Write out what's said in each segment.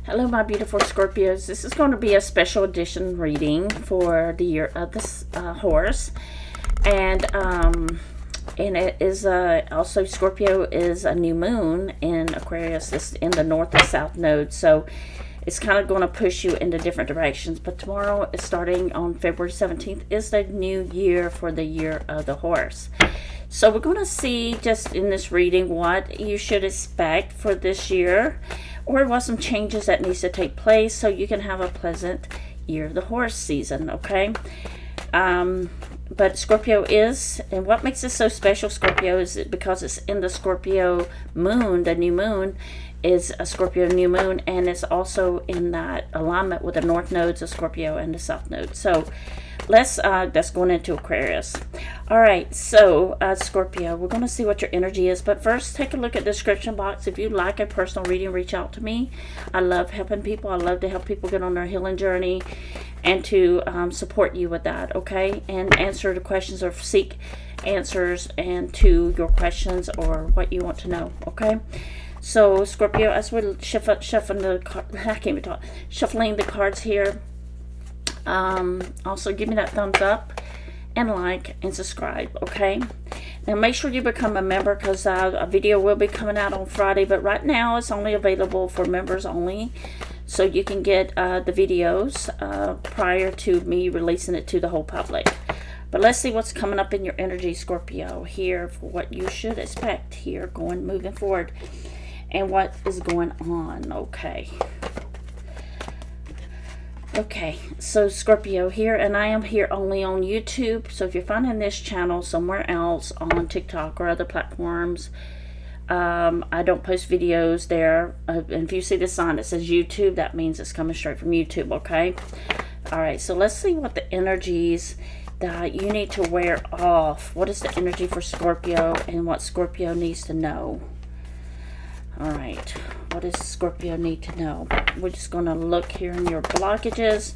Hello, my beautiful Scorpios. This is going to be a special edition reading for the year of this horse, and it is also Scorpio is a new moon in Aquarius. This in the North and South node, so it's kind of going to push you into different directions. But tomorrow, starting on February 17th, is the new year for the year of the horse. So we're going to see just in this reading what you should expect for this year, or what some changes that needs to take place so you can have a pleasant year of the horse season, okay? But Scorpio is, and what makes this so special, Scorpio, is because it's in the Scorpio moon. The new moon is a Scorpio new moon, and it's also in that alignment with the north nodes of Scorpio and the south node. So that's going into Aquarius. All right, so Scorpio, we're going to see what your energy is, but first take a look at the description box. If you'd like a personal reading, reach out to me. I love helping people. I love to help people get on their healing journey and to support you with that, okay? And answer the questions or seek answers and to your questions or what you want to know, okay? So Scorpio, as we're shuffling the cards here, also give me that thumbs up and like and subscribe, okay? Now make sure you become a member, because a video will be coming out on Friday, but right now it's only available for members only, so you can get the videos prior to me releasing it to the whole public. But let's see what's coming up in your energy, Scorpio, here for what you should expect here moving forward and what is going on, okay? Okay, so Scorpio here, and I am here only on YouTube. So if you're finding this channel somewhere else on TikTok or other platforms, I don't post videos there. And if you see the sign that says YouTube, that means it's coming straight from YouTube, okay? All right, so let's see what the energies that you need to wear off. What is the energy for Scorpio and what Scorpio needs to know? All right, what does Scorpio need to know? We're just going to look here in your blockages,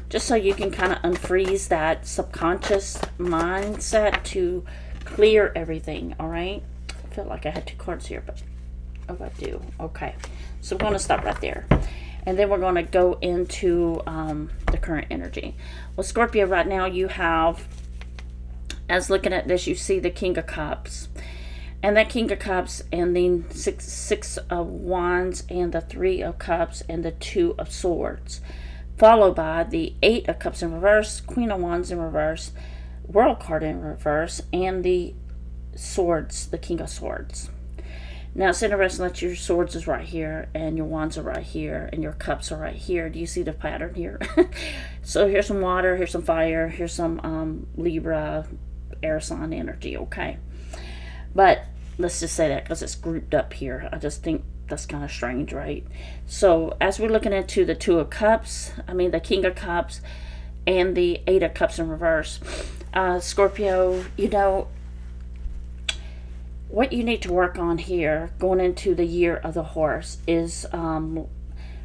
just so you can kind of unfreeze that subconscious mindset to clear everything, all right? I feel like I had two cards here, but oh, I do. Okay, so we're going to stop right there. And then we're going to go into the current energy. Well, Scorpio, right now you have, as looking at this, you see the King of Cups. And that King of Cups and the six of Wands and the Three of Cups and the Two of Swords. Followed by the Eight of Cups in reverse, Queen of Wands in reverse, World card in reverse, and the Swords, the King of Swords. Now it's interesting that your Swords is right here and your Wands are right here and your Cups are right here. Do you see the pattern here? So here's some water, here's some fire, here's some Libra air sign energy, okay? But let's just say that because it's grouped up here. I just think that's kind of strange, right? So as we're looking into the Two of Cups, the King of Cups and the Eight of Cups in reverse, Scorpio, you know, what you need to work on here going into the year of the horse is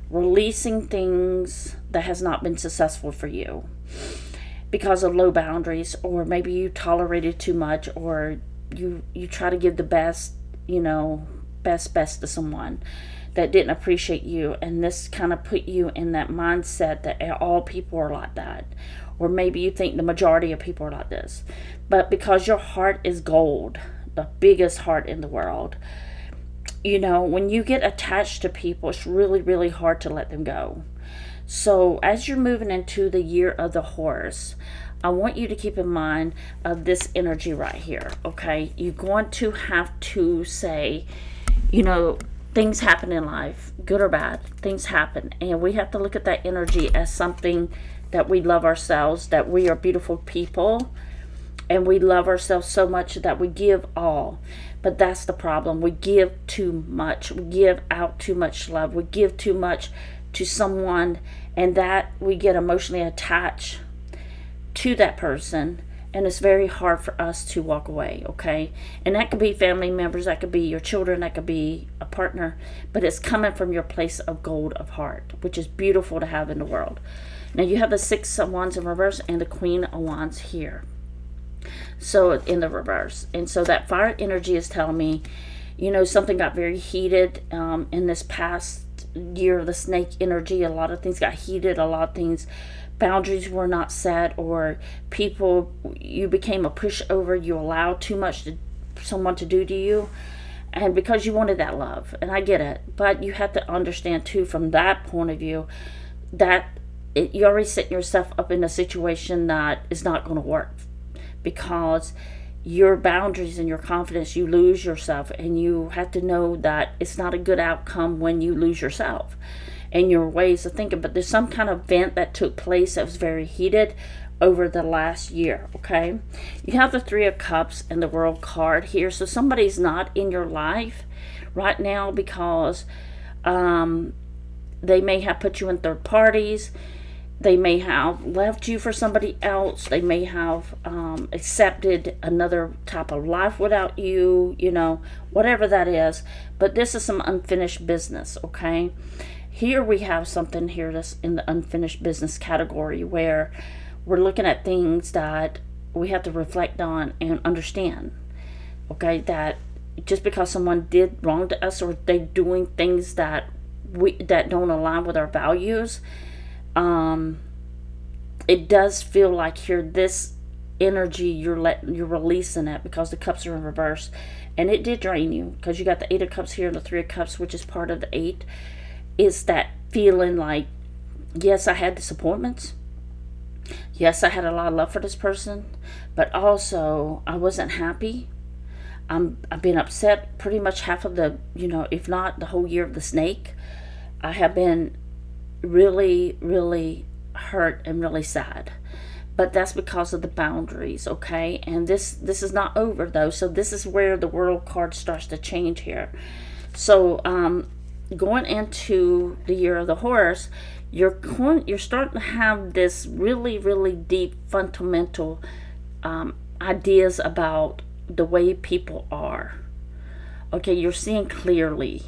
releasing things that has not been successful for you because of low boundaries, or maybe you tolerated too much, or you try to give the best, best to someone that didn't appreciate you, and this kind of put you in that mindset that all people are like that, or maybe you think the majority of people are like this. But because your heart is gold, the biggest heart in the world, when you get attached to people, it's really, really hard to let them go. So as you're moving into the year of the horse, I want you to keep in mind this energy right here, okay? You're going to have to say, things happen in life, good or bad, things happen. And we have to look at that energy as something that we love ourselves, that we are beautiful people, and we love ourselves so much that we give all. But that's the problem. We give too much. We give out too much love. We give too much to someone, and that we get emotionally attached to that person, and it's very hard for us to walk away, okay? And that could be family members, that could be your children, that could be a partner, but it's coming from your place of gold of heart, which is beautiful to have in the world. Now you have the Six of Wands in reverse and the Queen of Wands here, so in the reverse. And so that fire energy is telling me, something got very heated in this past year of the snake energy, a lot of things got heated, a lot of things, boundaries were not set, or people, you became a pushover, you allowed too much to someone to do to you, and because you wanted that love, and I get it, but you have to understand too, from that point of view, that you're already setting yourself up in a situation that is not going to work, because your boundaries and your confidence, you lose yourself, and you have to know that it's not a good outcome when you lose yourself and your ways of thinking. But there's some kind of event that took place that was very heated over the last year, okay? You have the Three of Cups and the World card here, so somebody's not in your life right now because they may have put you in third parties. They may have left you for somebody else. They may have accepted another type of life without you, you know, whatever that is. But this is some unfinished business, okay? Here we have something here that's in the unfinished business category where we're looking at things that we have to reflect on and understand, okay? That just because someone did wrong to us, or they doing things that don't align with our values, it does feel like here, this energy, you're releasing it, because the cups are in reverse, and it did drain you, because you got the Eight of Cups here and the Three of Cups, which is part of the Eight. Is that feeling like, yes, I had disappointments, yes, I had a lot of love for this person, but also I wasn't happy. I've been upset pretty much half of the, you know, if not the whole year of the snake. I have been really, really hurt and really sad, but that's because of the boundaries, okay? And this is not over though, so this is where the World card starts to change here. So going into the year of the horse, you're starting to have this really, really deep fundamental ideas about the way people are, okay? You're seeing clearly,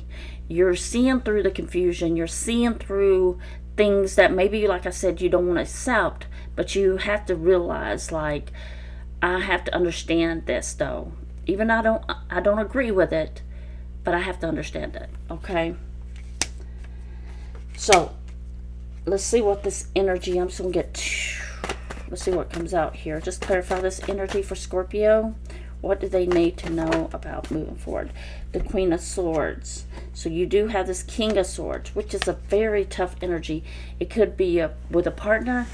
you're seeing through the confusion, you're seeing through things that maybe, like I said, you don't want to accept, but you have to realize, like, I have to understand this though, even I don't agree with it, but I have to understand it, okay? So let's see what this energy, I'm just gonna let's see what comes out here. Just clarify this energy for Scorpio. What do they need to know about moving forward? The Queen of Swords. So you do have this King of Swords, which is a very tough energy. It could be with a partner.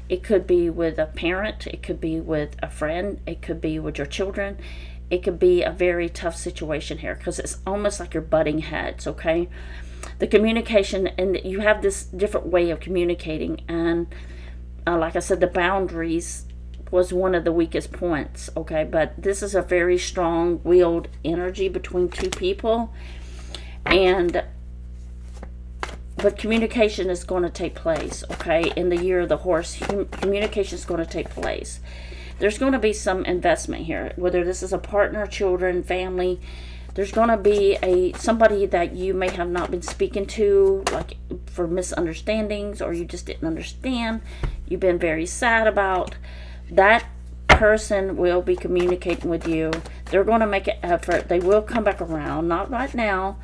It could be with a parent. It could be with a friend. It could be with your children. It could be a very tough situation here, because it's almost like you're butting heads, okay? The communication, and you have this different way of communicating. And like I said, the boundaries was one of the weakest points, okay? But this is a very strong-willed energy between two people, but communication is going to take place, okay? In the year of the horse, communication is going to take place. There's going to be some investment here, whether this is a partner, children, family. There's going to be somebody that you may have not been speaking to, like for misunderstandings, or you just didn't understand. You've been very sad about. That person will be communicating with you. They're going to make an effort. They will come back around. Not right now,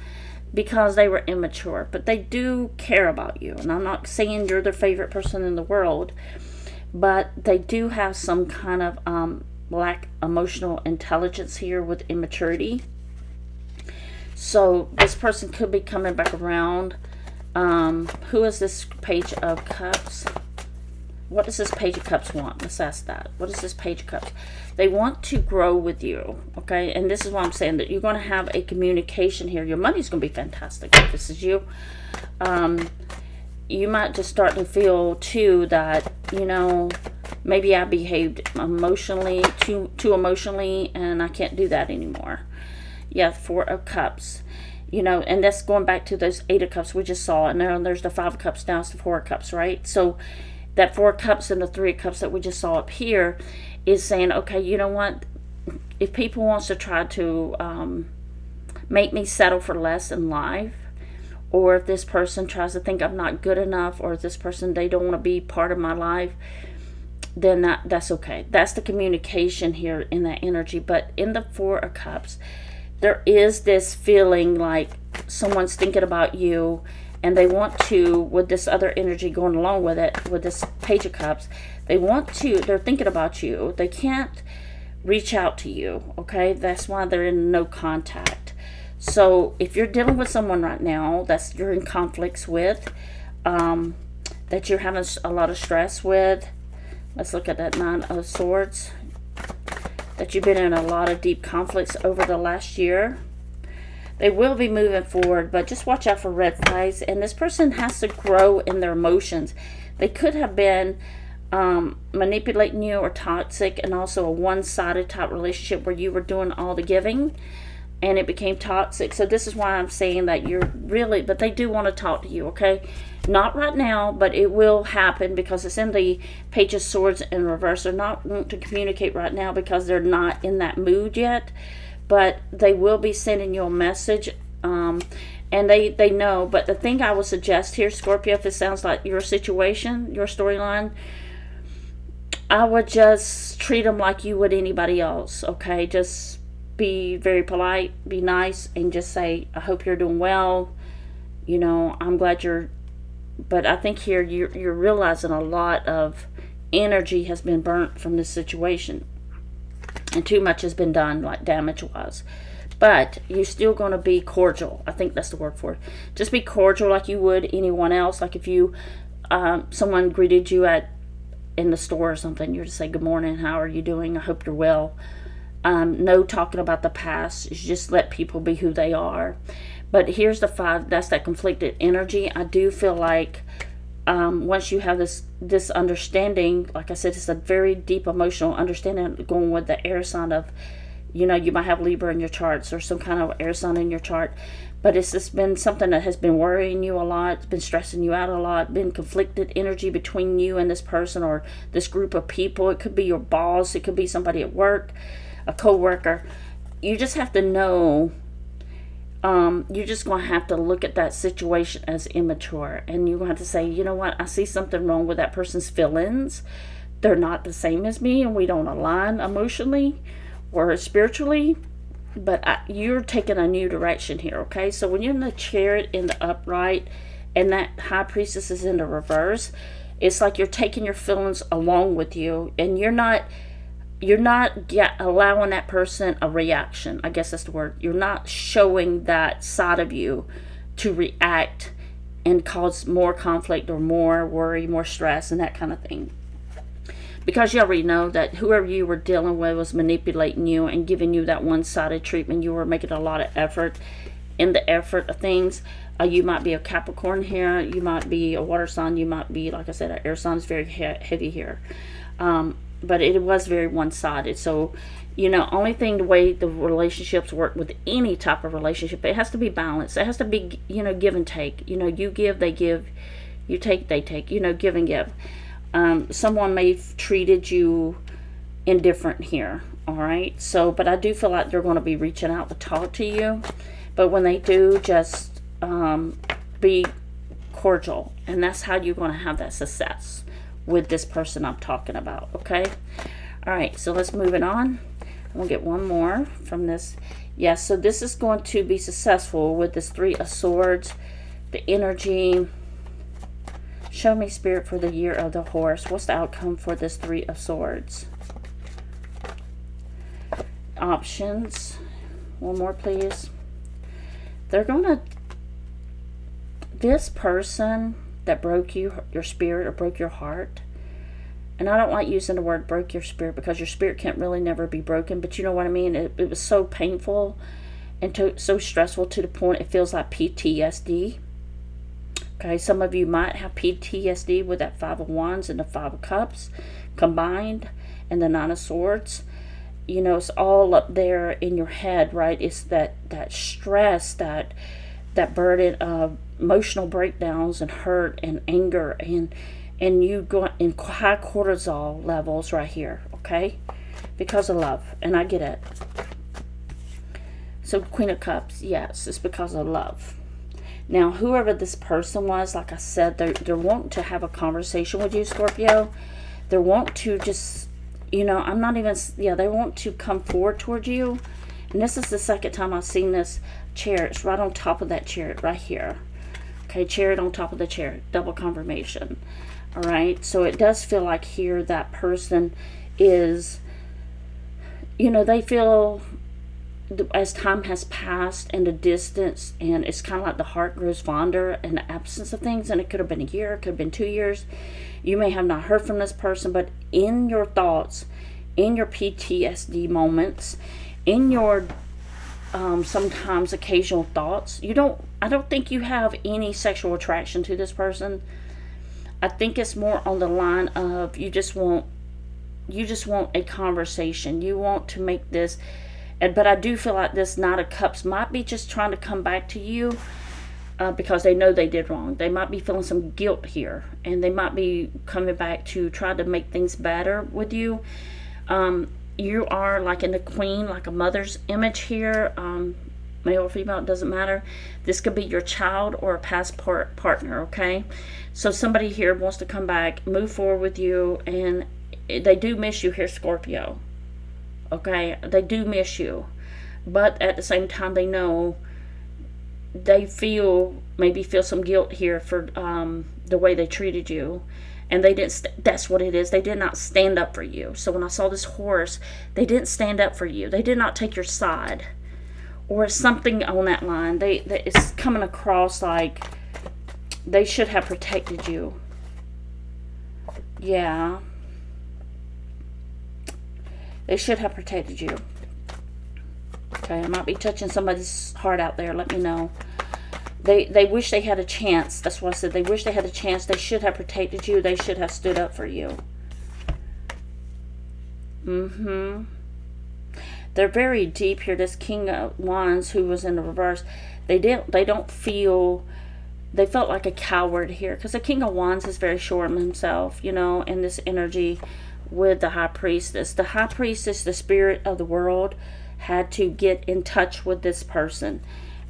because they were immature, but they do care about you. And I'm not saying you're their favorite person in the world, but they do have some kind of lack emotional intelligence here with immaturity. So this person could be coming back around. Who is this Page of Cups? What does this Page of Cups want? Let's ask that. What is this Page of Cups? They want to grow with you, okay? And this is what I'm saying, that you're going to have a communication here. Your money's going to be fantastic if this is you. You might just start to feel, too, that, you know, maybe I behaved emotionally, too emotionally, and I can't do that anymore. Yeah, Four of Cups. You know, and that's going back to those Eight of Cups we just saw. And there's the Five of Cups, now it's the Four of Cups, right? So that Four of Cups and the Three of Cups that we just saw up here is saying, okay, you know what? If people wants to try to make me settle for less in life, or if this person tries to think I'm not good enough, or if this person, they don't want to be part of my life, then that's okay. That's the communication here in that energy. But in the Four of Cups, there is this feeling like someone's thinking about you, And they want to, with this other energy going along with it, with this Page of Cups, they're thinking about you. They can't reach out to you, okay? That's why they're in no contact. So if you're dealing with someone right now that you're in conflicts with, that you're having a lot of stress with, let's look at that Nine of Swords, that you've been in a lot of deep conflicts over the last year. They will be moving forward, but just watch out for red flags. And this person has to grow in their emotions. They could have been manipulating you or toxic, and also a one-sided type relationship where you were doing all the giving and it became toxic. So this is why I'm saying that you're really, but they do want to talk to you, okay? Not right now, but it will happen because it's in the Page of Swords in reverse. They're not wanting to communicate right now because they're not in that mood yet, but they will be sending you a message, and they know. But the thing I would suggest here, Scorpio, if it sounds like your situation, your storyline, I would just treat them like you would anybody else, okay? Just be very polite, be nice, and just say, I hope you're doing well. You know, I'm glad you're... But I think here you're realizing a lot of energy has been burnt from this situation. And too much has been done, like damage-wise. But you're still going to be cordial. I think that's the word for it. Just be cordial like you would anyone else. Like if you, someone greeted you in the store or something, you're to say, good morning, how are you doing? I hope you're well. No talking about the past. You just let people be who they are. But here's the 5. That's that conflicted energy. I do feel like once you have this understanding, like I said, it's a very deep emotional understanding going with the air sign of, you know, you might have Libra in your charts or some kind of air sign in your chart. But it's just been something that has been worrying you a lot. It's been stressing you out a lot. Been conflicted energy between you and this person or this group of people. It could be your boss. It could be somebody at work, a co-worker. You just have to know... you're just going to have to look at that situation as immature, and you're going to have to say, you know what, I see something wrong with that person's feelings. They're not the same as me, and we don't align emotionally or spiritually, but you're taking a new direction here, okay? So when you're in the Chariot in the upright and that High Priestess is in the reverse, it's like you're taking your feelings along with you, and you're not allowing that person a reaction. I guess that's the word. You're not showing that side of you to react and cause more conflict or more worry, more stress, and that kind of thing. Because you already know that whoever you were dealing with was manipulating you and giving you that one-sided treatment. You were making a lot of effort in the effort of things. You might be a Capricorn here. You might be a water sign. You might be, like I said, an air sign is very heavy here. But it was very one-sided. So, you know, only thing, the way the relationships work with any type of relationship, it has to be balanced. It has to be, you know, give and take. You know, you give, they give. You take, they take. You know, give and give. Someone may have treated you indifferent here. All right. So, but I do feel like they're going to be reaching out to talk to you. But when they do, just be cordial. And that's how you're going to have that success with this person I'm talking about, okay? All right, so let's move it on. I'm going to get one more from this. Yes, so this is going to be successful with this 3 of Swords, the energy. Show me, Spirit, for the year of the horse. What's the outcome for this 3 of Swords? Options. One more, please. They're going to... This person that broke your spirit or broke your heart, and I don't like using the word broke your spirit because your spirit can't really never be broken, but you know what I mean. It was so painful and so stressful to the point it feels like PTSD. Okay, some of you might have PTSD with that 5 of Wands and the 5 of Cups combined and the 9 of Swords. You know, it's all up there in your head, right? It's that stress, that burden of emotional breakdowns and hurt and anger, and you go in high cortisol levels right here, okay? Because of love, and I get it. So Queen of Cups, yes, it's because of love. Now, whoever this person was, like I said, they're wanting to have a conversation with you, Scorpio. They want to just, you know, I'm not even, yeah, they want to come forward toward you. And this is the second time I've seen this Chariot. It's right on top of that Chariot right here. Okay, Chariot on top of the Chariot, double confirmation. All right, so it does feel like here that person is, you know, they feel as time has passed and the distance, and it's kind of like the heart grows fonder in the absence of things, and it could have been a year, it could have been 2 years. You may have not heard from this person, but in your thoughts, in your PTSD moments, in your sometimes occasional thoughts, I don't think you have any sexual attraction to this person. I think it's more on the line of you just want a conversation. You want to make this, but I do feel like this Knight of Cups might be just trying to come back to you because they know they did wrong. They might be feeling some guilt here, and they might be coming back to try to make things better with you. You are like in the Queen, like a mother's image here, male or female, it doesn't matter. This could be your child or a past partner, okay? So somebody here wants to come back, move forward with you, and they do miss you here, Scorpio. Okay, they do miss you, but at the same time, they know they maybe feel some guilt here for the way they treated you, and they didn't. That's what it is. They did not stand up for you. So when I saw this horse, they didn't stand up for you. They did not take your side, or something on that line. It's coming across like they should have protected you. Yeah. They should have protected you. Okay, I might be touching somebody's heart out there. Let me know. They wish they had a chance. That's what I said. They wish they had a chance. They should have protected you. They should have stood up for you. They're very deep here. This King of Wands who was in the reverse, they don't feel, they felt like a coward here. Because the King of Wands is very sure of himself, you know, in this energy with the High Priestess. The High Priestess, the spirit of the world, had to get in touch with this person.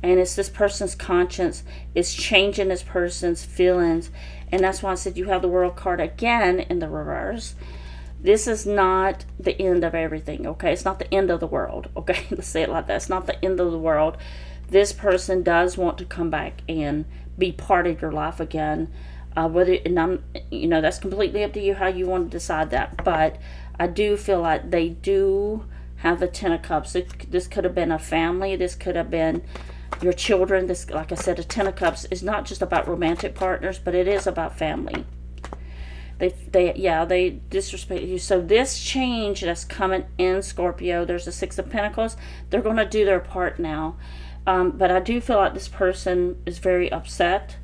And it's this person's conscience. It's changing this person's feelings. And that's why I said you have the World card again in the reverse. This is not the end of everything, okay? It's not the end of the world, okay? Let's say it like that. It's not the end of the world. This person does want to come back and be part of your life again. That's completely up to you how you want to decide that. But I do feel like they do have the Ten of Cups. This could have been a family. This could have been your children. This, like I said, a Ten of Cups is not just about romantic partners, but it is about family. They disrespect you. So this change that's coming in, Scorpio, there's the Six of Pentacles. They're going to do their part now. But I do feel like this person is very upset,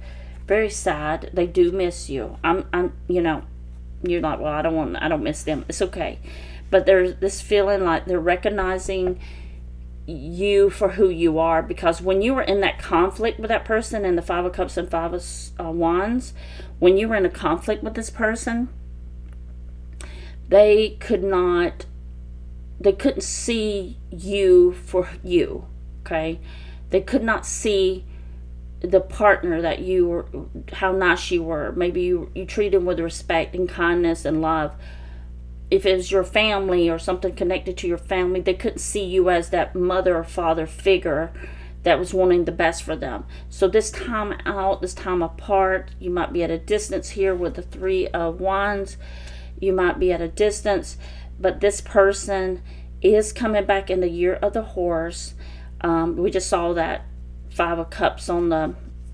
very sad. They do miss you. You're like, well, I don't miss them. It's okay. But there's this feeling like they're recognizing you for who you are, because when you were in that conflict with that person in the Five of Cups and Five of Wands, when you were in a conflict with this person, they couldn't see you for you, okay? They could not see the partner that you were, how nice you were. Maybe you treat them with respect and kindness and love. If it was your family or something connected to your family, they couldn't see you as that mother or father figure that was wanting the best for them. So this time out, this time apart, you might be at a distance here with the Three of Wands. You might be at a distance, but this person is coming back in the Year of the Horse. We just saw that Five of Cups on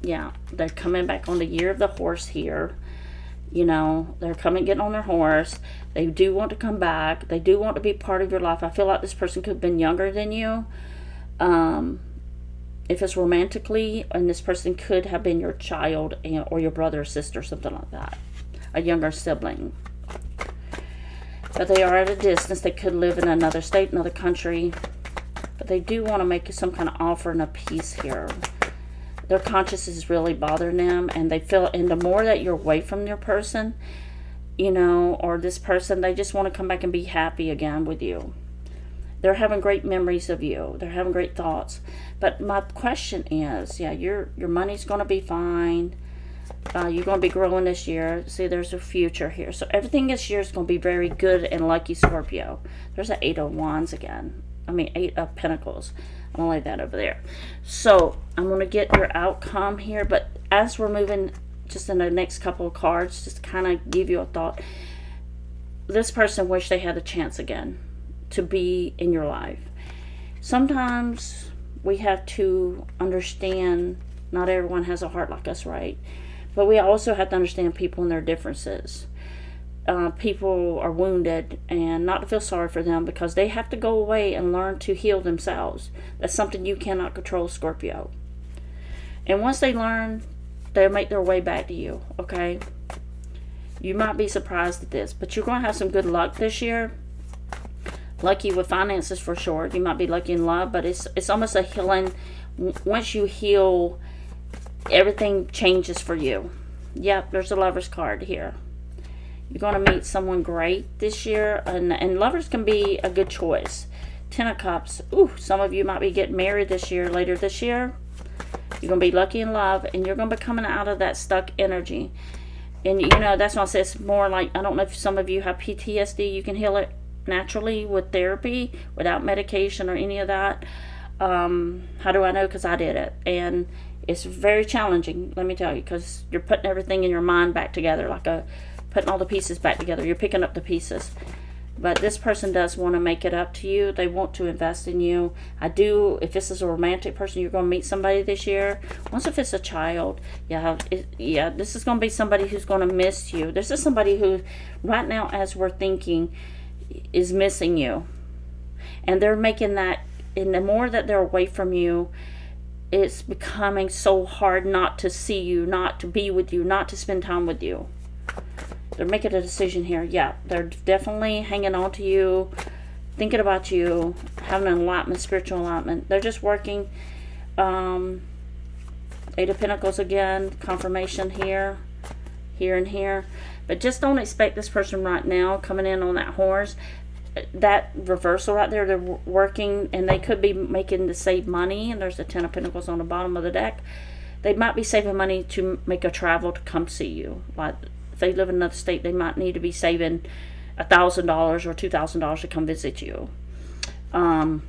they're coming back on the Year of the Horse here. You know, they're getting on their horse. They do want to come back. They do want to be part of your life. I feel like this person could have been younger than you. If it's romantically, and this person could have been your child or your brother or sister, something like that. A younger sibling. But they are at a distance. They could live in another state, another country. But they do want to make you some kind of offer and a peace here. Their conscience is really bothering them, and they feel, and the more that you're away from your person, or this person, they just want to come back and be happy again with you. They're having great memories of you. They're having great thoughts. But my question is, your money's going to be fine. You're going to be growing this year. See, there's a future here. So everything this year is going to be very good and lucky, Scorpio. There's an Eight of Wands again. Eight of Pentacles. I'm going to lay that over there. So I'm going to get your outcome here, but as we're moving just in the next couple of cards, just to kind of give you a thought, this person wished they had a chance again to be in your life. Sometimes we have to understand not everyone has a heart like us, right? But we also have to understand people and their differences. People are wounded, and not to feel sorry for them, because they have to go away and learn to heal themselves. That's something you cannot control, Scorpio. And once they learn, they'll make their way back to you, okay? You might be surprised at this, but you're going to have some good luck this year. Lucky with finances for sure. You might be lucky in love, but it's almost a healing. Once you heal, everything changes for you. Yep, there's a Lover's card here. You're going to meet someone great this year, and lovers can be a good choice. Ten of Cups. Ooh, some of you might be getting married this year, later this year. You're going to be lucky in love, and you're going to be coming out of that stuck energy. And, you know, that's why I say it's more like, I don't know if some of you have PTSD. You can heal it naturally with therapy, without medication or any of that. How do I know? Because I did it. And it's very challenging, let me tell you, because you're putting everything in your mind back together, like putting all the pieces back together. You're picking up the pieces. But this person does want to make it up to you. They want to invest in you. If this is a romantic person, you're going to meet somebody this year. Once if it's a child, this is going to be somebody who's going to miss you. This is somebody who, right now, as we're thinking, is missing you. And they're making that, and the more that they're away from you, it's becoming so hard not to see you, not to be with you, not to spend time with you. They're making a decision here. Yeah, they're definitely hanging on to you, thinking about you, having an enlightenment, spiritual enlightenment. They're just working. Eight of Pentacles again, confirmation here, and here. But just don't expect this person right now coming in on that horse. That reversal right there, they're working, and they could be making to save money. And there's the Ten of Pentacles on the bottom of the deck. They might be saving money to make a travel to come see you. Like, if they live in another state, they might need to be saving $1,000 or $2,000 to come visit you. Ten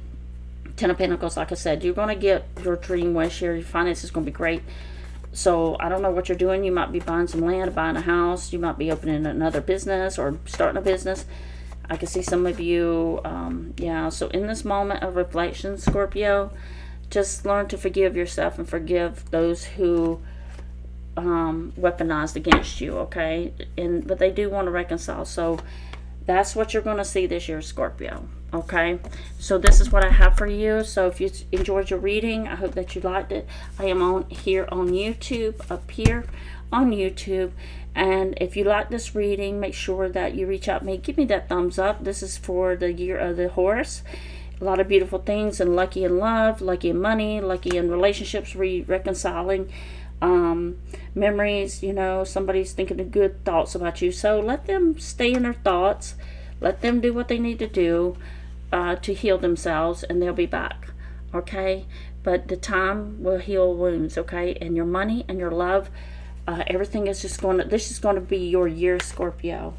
of Pentacles, like I said, you're going to get your dream wish here. Your finances is going to be great. So I don't know what you're doing. You might be buying some land, buying a house. You might be opening another business or starting a business. I can see some of you, so in this moment of reflection, Scorpio, just learn to forgive yourself and forgive those who weaponized against you, okay? But they do want to reconcile. So that's what you're going to see this year, Scorpio, okay? So this is what I have for you. So if you enjoyed your reading, I hope that you liked it. I am here on YouTube, up here on YouTube. And if you like this reading, make sure that you reach out to me. Give me that thumbs up. This is for the year of the horse. A lot of beautiful things, and lucky in love, lucky in money, lucky in relationships, reconciling, memories. You know, somebody's thinking of good thoughts about you. So let them stay in their thoughts. Let them do what they need to do to heal themselves, and they'll be back. Okay? But the time will heal wounds, okay? And your money and your love, everything is just going to, this is going to be your year, Scorpio.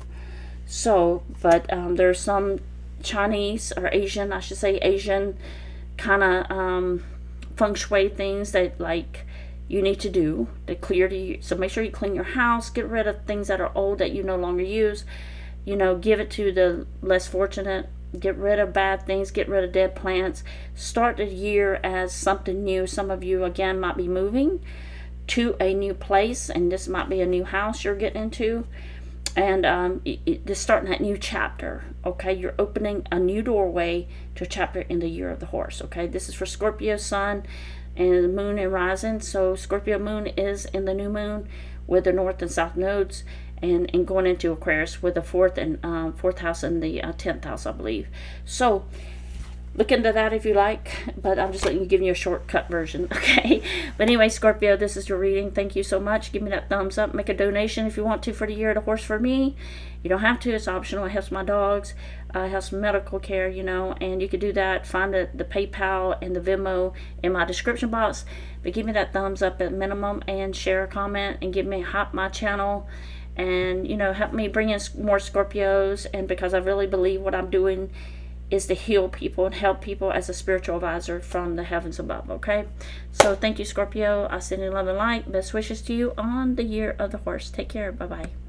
So, but there's some Chinese or Asian, I should say Asian kind of feng shui things that like you need to do to clear to you. So make sure you clean your house, get rid of things that are old that you no longer use. You know, give it to the less fortunate. Get rid of bad things, get rid of dead plants. Start the year as something new. Some of you, again, might be moving to a new place, and this might be a new house you're getting into, and just starting that new chapter, okay? You're opening a new doorway to a chapter in the year of the horse, okay? This is for Scorpio Sun and the moon and rising. So Scorpio moon is in the new moon with the north and south nodes, and going into Aquarius with the fourth house and the 10th house, I believe. So look into that if you like, but I'm just giving you a shortcut version, okay? But anyway, Scorpio, this is your reading. Thank you so much. Give me that thumbs up. Make a donation if you want to for the year of the horse for me. You don't have to. It's optional. It helps my dogs. It helps medical care, you know, and you can do that. Find the PayPal and the Venmo in my description box. But give me that thumbs up at minimum, and share a comment, and give me hype my channel. And, you know, help me bring in more Scorpios. And because I really believe what I'm doing is to heal people and help people as a spiritual advisor from the heavens above, okay? So thank you, Scorpio. I send you love and light. Best wishes to you on the year of the horse. Take care. Bye-bye.